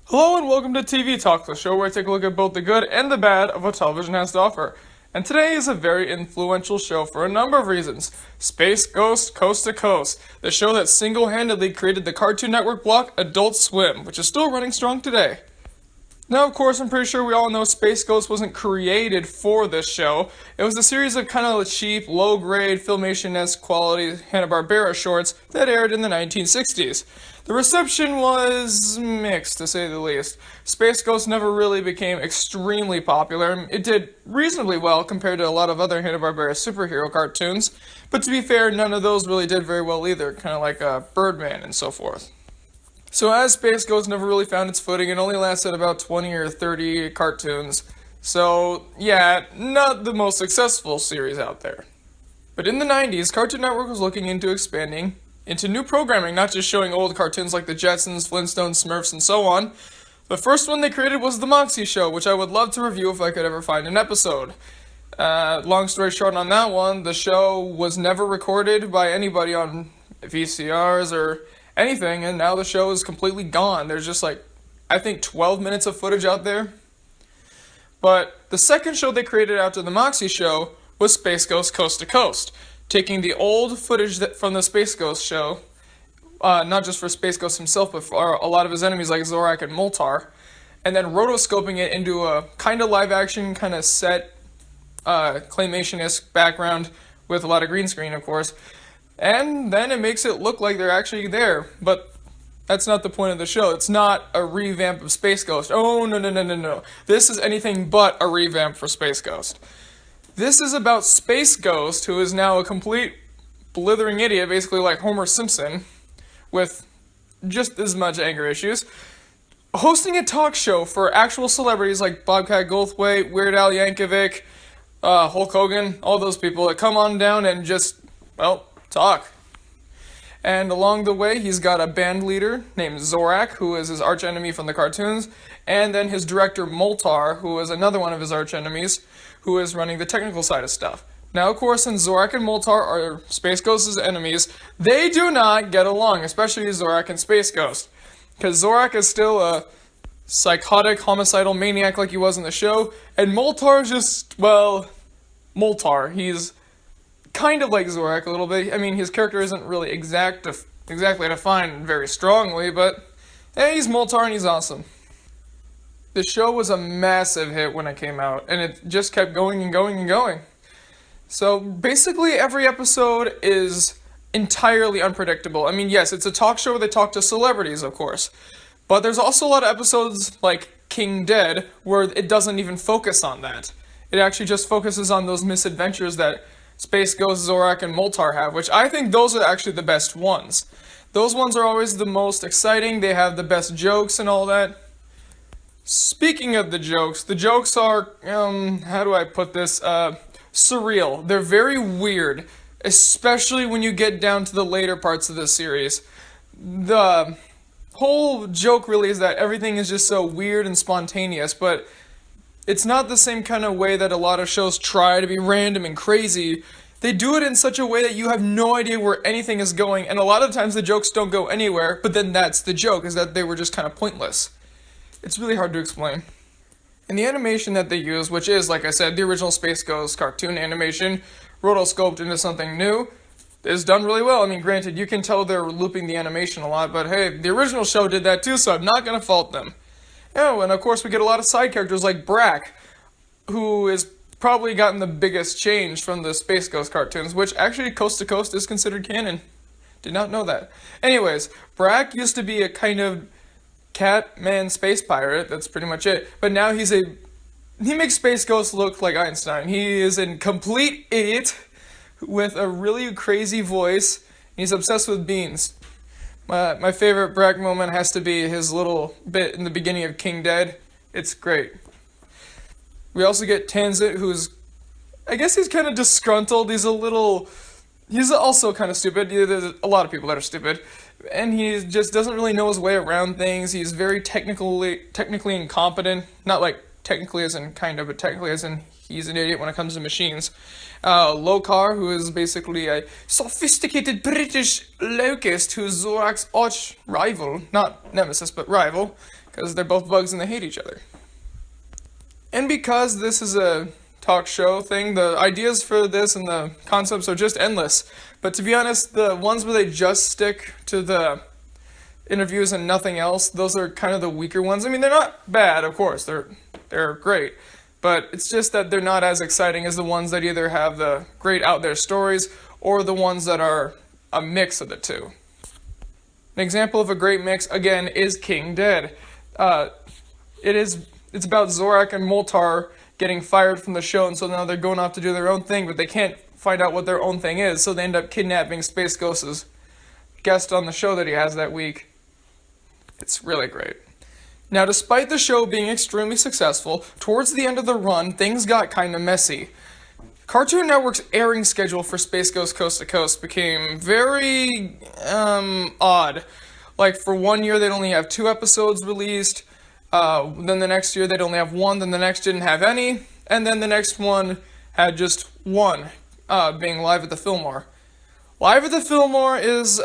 Hello and welcome to TV Talk, the show where I take a look at both the good and the bad of what television has to offer. And today is a very influential show for a number of reasons. Space Ghost Coast to Coast, the show that single-handedly created the Cartoon Network block Adult Swim, which is still running strong today. Now, of course, I'm pretty sure we all know Space Ghost wasn't created for this show. It was a series of kind of cheap, low-grade, Filmation-esque quality Hanna-Barbera shorts that aired in the 1960s. The reception was mixed, to say the least. Space Ghost never really became extremely popular. It did reasonably well compared to a lot of other Hanna-Barbera superhero cartoons, but to be fair, none of those really did very well either, kind of like Birdman and so forth. So as Space Ghost never really found its footing, it only lasted about 20 or 30 cartoons. So yeah, not the most successful series out there. But in the 90s, Cartoon Network was looking into expanding into new programming, not just showing old cartoons like the Jetsons, Flintstones, Smurfs, and so on. The first one they created was The Moxie Show, which I would love to review if I could ever find an episode. Long story short on that one, the show was never recorded by anybody on VCRs or anything, and now the show is completely gone. There's just I think 12 minutes of footage out there. But the second show they created after the Moxie Show was Space Ghost Coast to Coast, taking the old footage from the Space Ghost show, not just for Space Ghost himself, but for a lot of his enemies like Zorak and Moltar, and then rotoscoping it into a kind of live-action, kind of set, claymation-esque background with a lot of green screen, of course. And then it makes it look like they're actually there, but that's not the point of the show. It's not a revamp of Space Ghost. Oh, no. This is anything but a revamp for Space Ghost. This is about Space Ghost, who is now a complete blithering idiot, basically like Homer Simpson, with just as much anger issues, hosting a talk show for actual celebrities like Bobcat Goldthwait, Weird Al Yankovic, Hulk Hogan, all those people that come on down and just, talk. And along the way, he's got a band leader named Zorak, who is his archenemy from the cartoons, and then his director Moltar, who is another one of his archenemies, who is running the technical side of stuff. Now, of course, since Zorak and Moltar are Space Ghost's enemies, they do not get along, especially Zorak and Space Ghost. Because Zorak is still a psychotic, homicidal maniac like he was in the show, and Moltar is just, Moltar. He's kind of like Zorak a little bit. I mean, his character isn't really exactly defined very strongly, but he's Moltar and he's awesome. The show was a massive hit when it came out, and it just kept going and going and going. So basically every episode is entirely unpredictable. I mean, yes, it's a talk show where they talk to celebrities, of course, but there's also a lot of episodes like King Dead where it doesn't even focus on that. It actually just focuses on those misadventures that Space Ghost, Zorak, and Moltar have, which I think those are actually the best ones. Those ones are always the most exciting, they have the best jokes and all that. Speaking of the jokes are, how do I put this, surreal. They're very weird, especially when you get down to the later parts of the series. The whole joke really is that everything is just so weird and spontaneous, but it's not the same kind of way that a lot of shows try to be random and crazy. They do it in such a way that you have no idea where anything is going, and a lot of times the jokes don't go anywhere, but then that's the joke, is that they were just kind of pointless. It's really hard to explain. And the animation that they use, which is, like I said, the original Space Ghost cartoon animation, rotoscoped into something new, is done really well. I mean, granted, you can tell they're looping the animation a lot, but hey, the original show did that too, so I'm not going to fault them. Oh, and of course we get a lot of side characters like Brak, who has probably gotten the biggest change from the Space Ghost cartoons, which actually Coast to Coast is considered canon. Did not know that. Anyways, Brak used to be a kind of cat-man space pirate, that's pretty much it, but now he makes Space Ghost look like Einstein. He is a complete idiot with a really crazy voice, and he's obsessed with beans. My favorite Brak moment has to be his little bit in the beginning of King Dead. It's great. We also get Tanzit, who's, I guess he's kind of disgruntled. He's also kind of stupid. There's a lot of people that are stupid. And he just doesn't really know his way around things. He's very technically incompetent. Not like technically as in kind of, but technically as in he's an idiot when it comes to machines. Lokar, who is basically a sophisticated British locust who's Zorak's arch rival. Not nemesis, but rival. because they're both bugs and they hate each other. And because this is a talk show thing, the ideas for this and the concepts are just endless. But to be honest, the ones where they just stick to the interviews and nothing else, those are kind of the weaker ones. I mean, they're not bad, of course, they're great, but it's just that they're not as exciting as the ones that either have the great out there stories or the ones that are a mix of the two. An example of a great mix, again, is King Dead. It's about Zorak and Moltar getting fired from the show, and so now they're going off to do their own thing, but they can't find out what their own thing is, so they end up kidnapping Space Ghost's guest on the show that he has that week. It's really great. Now, despite the show being extremely successful, towards the end of the run, things got kind of messy. Cartoon Network's airing schedule for Space Ghost Coast to Coast became very, odd. Like, for 1 year, they'd only have 2 episodes released, then the next year they'd only have 1, then the next didn't have any, and then the next one had just 1, being Live at the Fillmore. Live at the Fillmore is,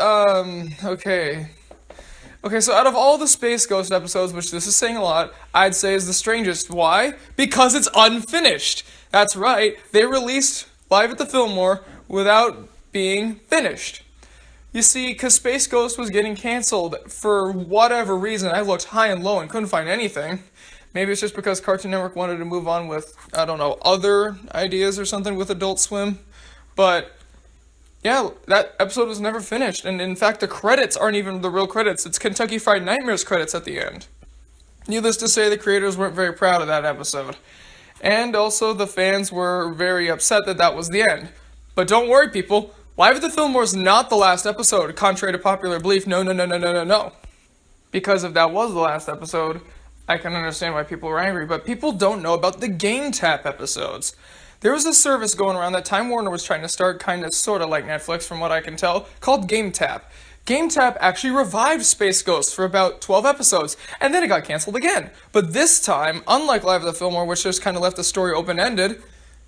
Okay, so out of all the Space Ghost episodes, which this is saying a lot, I'd say is the strangest. Why? Because it's unfinished. That's right, they released Live at the Fillmore without being finished. You see, because Space Ghost was getting canceled for whatever reason. I looked high and low and couldn't find anything. Maybe it's just because Cartoon Network wanted to move on with, I don't know, other ideas or something with Adult Swim. But yeah, that episode was never finished, and in fact the credits aren't even the real credits, it's Kentucky Fried Nightmares credits at the end. Needless to say, the creators weren't very proud of that episode. And also the fans were very upset that that was the end. But don't worry people, Live at the Fillmore is not the last episode, contrary to popular belief, no. Because if that was the last episode, I can understand why people were angry, but people don't know about the Game Tap episodes. There was a service going around that Time Warner was trying to start, kind of, sort of like Netflix from what I can tell, called Game Tap. Game Tap actually revived Space Ghost for about 12 episodes, and then it got canceled again. But this time, unlike Live at the Fillmore, which just kind of left the story open-ended,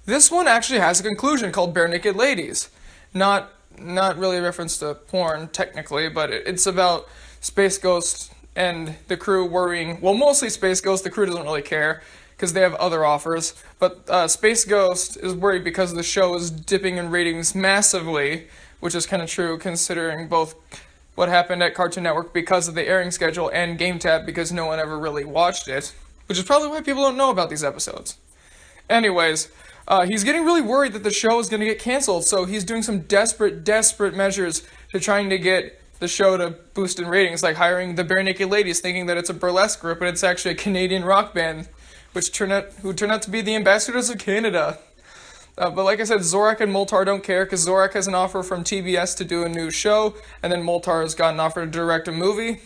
this one actually has a conclusion called Bare Naked Ladies. Not really a reference to porn, technically, but it's about Space Ghost and the crew worrying, well, mostly Space Ghost, the crew doesn't really care, because they have other offers, but Space Ghost is worried because the show is dipping in ratings massively, which is kind of true considering both what happened at Cartoon Network because of the airing schedule and Game Tap because no one ever really watched it, which is probably why people don't know about these episodes. Anyways, he's getting really worried that the show is going to get canceled, so he's doing some desperate measures to trying to get the show to boost in ratings, like hiring the Bare Naked Ladies, thinking that it's a burlesque group, but it's actually a Canadian rock band, who turned out to be the ambassadors of Canada. But like I said, Zorak and Moltar don't care, because Zorak has an offer from TBS to do a new show, and then Moltar has got an offer to direct a movie.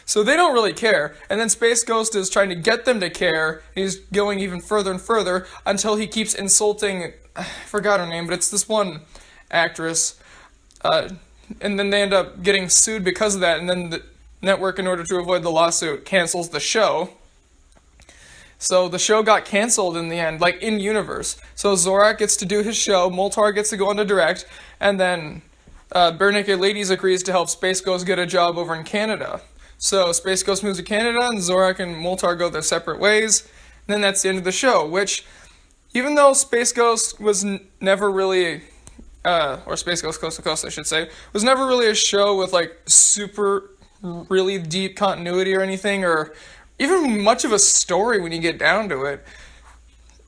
So they don't really care. And then Space Ghost is trying to get them to care. He's going even further and further until he keeps insulting, I forgot her name, but it's this one actress. And then they end up getting sued because of that, and then the network, in order to avoid the lawsuit, cancels the show. So the show got canceled in the end, like in-universe. So Zorak gets to do his show, Moltar gets to go on to direct, and then Bare Naked Ladies agrees to help Space Ghost get a job over in Canada. So Space Ghost moves to Canada, and Zorak and Moltar go their separate ways, and then that's the end of the show, which, even though Space Ghost was never really, or Space Ghost Coast to Coast, I should say, was never really a show with, like, super, really deep continuity or anything, or even much of a story when you get down to it.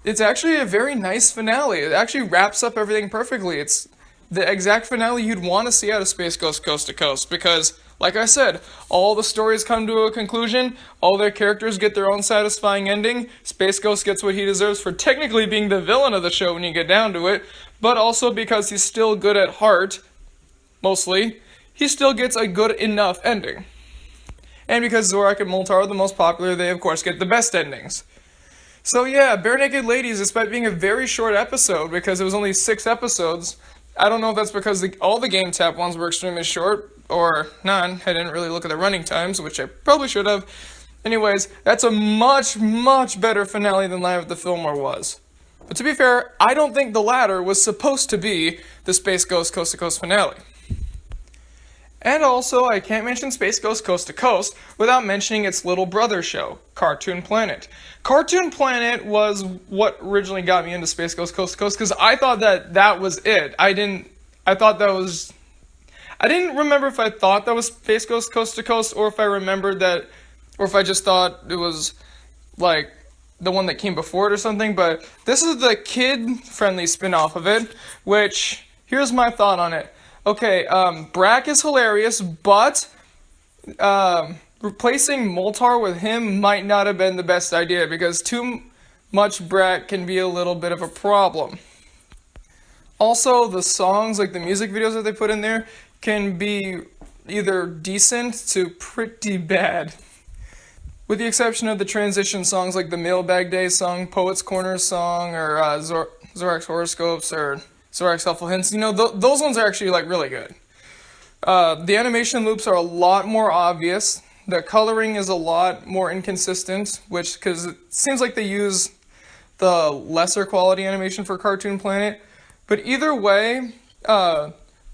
It's actually a very nice finale. It actually wraps up everything perfectly. It's the exact finale you'd want to see out of Space Ghost Coast to Coast, because, like I said, all the stories come to a conclusion, all their characters get their own satisfying ending, Space Ghost gets what he deserves for technically being the villain of the show when you get down to it, but also because he's still good at heart, mostly, he still gets a good enough ending. And because Zorak and Moltar are the most popular, they of course get the best endings. So yeah, Bare Naked Ladies, despite being a very short episode, because it was only 6 episodes, I don't know if that's because all the Game Tap ones were extremely short, or none. I didn't really look at the running times, which I probably should have. Anyways, that's a much better finale than Live at the Fillmore was. But to be fair, I don't think the latter was supposed to be the Space Ghost Coast to Coast finale. And also, I can't mention Space Ghost Coast to Coast without mentioning its little brother show, Cartoon Planet. Cartoon Planet was what originally got me into Space Ghost Coast to Coast because I thought that was it. I didn't remember if I thought that was Space Ghost Coast to Coast or if I remembered that, or if I just thought it was like the one that came before it or something, but this is the kid-friendly spin-off of it, which, here's my thought on it. Okay, Brak is hilarious, but replacing Moltar with him might not have been the best idea because too much Brak can be a little bit of a problem. Also, the songs, like the music videos that they put in there, can be either decent to pretty bad. With the exception of the transition songs like the Mailbag Day song, Poet's Corner song, or Zorak's Horoscopes, or Zorak's Helpful Hints, those ones are actually like really good. The animation loops are a lot more obvious. The coloring is a lot more inconsistent, because it seems like they use the lesser quality animation for Cartoon Planet. But either way,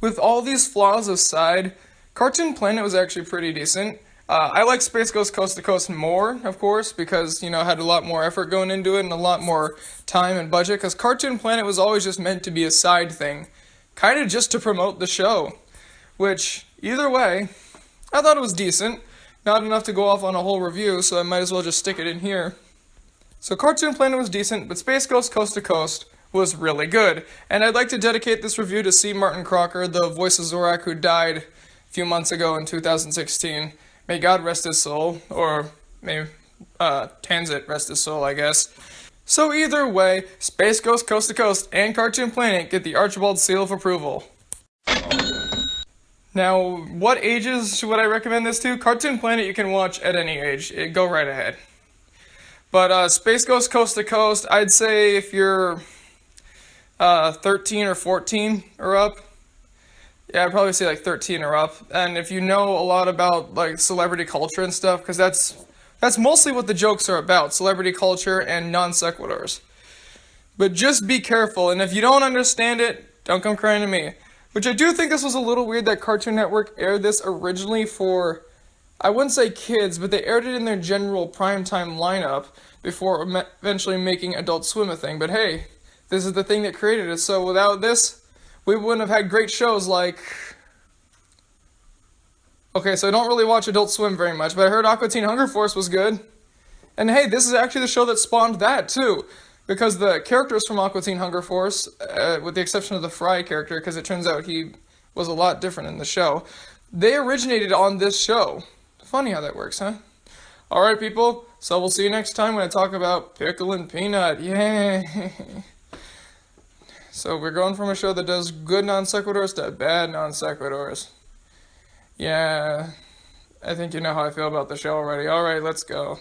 with all these flaws aside, Cartoon Planet was actually pretty decent. I like Space Ghost Coast to Coast more, of course, because, it had a lot more effort going into it and a lot more time and budget, because Cartoon Planet was always just meant to be a side thing, kind of just to promote the show, which, either way, I thought it was decent. Not enough to go off on a whole review, so I might as well just stick it in here. So Cartoon Planet was decent, but Space Ghost Coast to Coast was really good, and I'd like to dedicate this review to C. Martin Crocker, the voice of Zorak, who died a few months ago in 2016. May God rest his soul, or may Tanzit rest his soul, I guess. So either way, Space Ghost Coast to Coast and Cartoon Planet get the Archibald seal of approval. Now, what ages would I recommend this to? Cartoon Planet you can watch at any age. Go right ahead. But Space Ghost Coast to Coast, I'd say if you're 13 or 14 or up. Yeah, I'd probably say like 13 or up. And if you know a lot about like celebrity culture and stuff, because that's mostly what the jokes are about, celebrity culture and non sequiturs. But just be careful, and if you don't understand it, don't come crying to me. Which I do think this was a little weird that Cartoon Network aired this originally for, I wouldn't say kids, but they aired it in their general primetime lineup before eventually making Adult Swim a thing. But hey, this is the thing that created it, so without this, we wouldn't have had great shows like... Okay, so I don't really watch Adult Swim very much, but I heard Aqua Teen Hunger Force was good. And hey, this is actually the show that spawned that, too. Because the characters from Aqua Teen Hunger Force, with the exception of the Fry character, because it turns out he was a lot different in the show, they originated on this show. Funny how that works, huh? Alright, people, so we'll see you next time when I talk about Pickle and Peanut. Yay! So we're going from a show that does good non sequiturs to bad non sequiturs. Yeah, I think you know how I feel about the show already. Alright, let's go.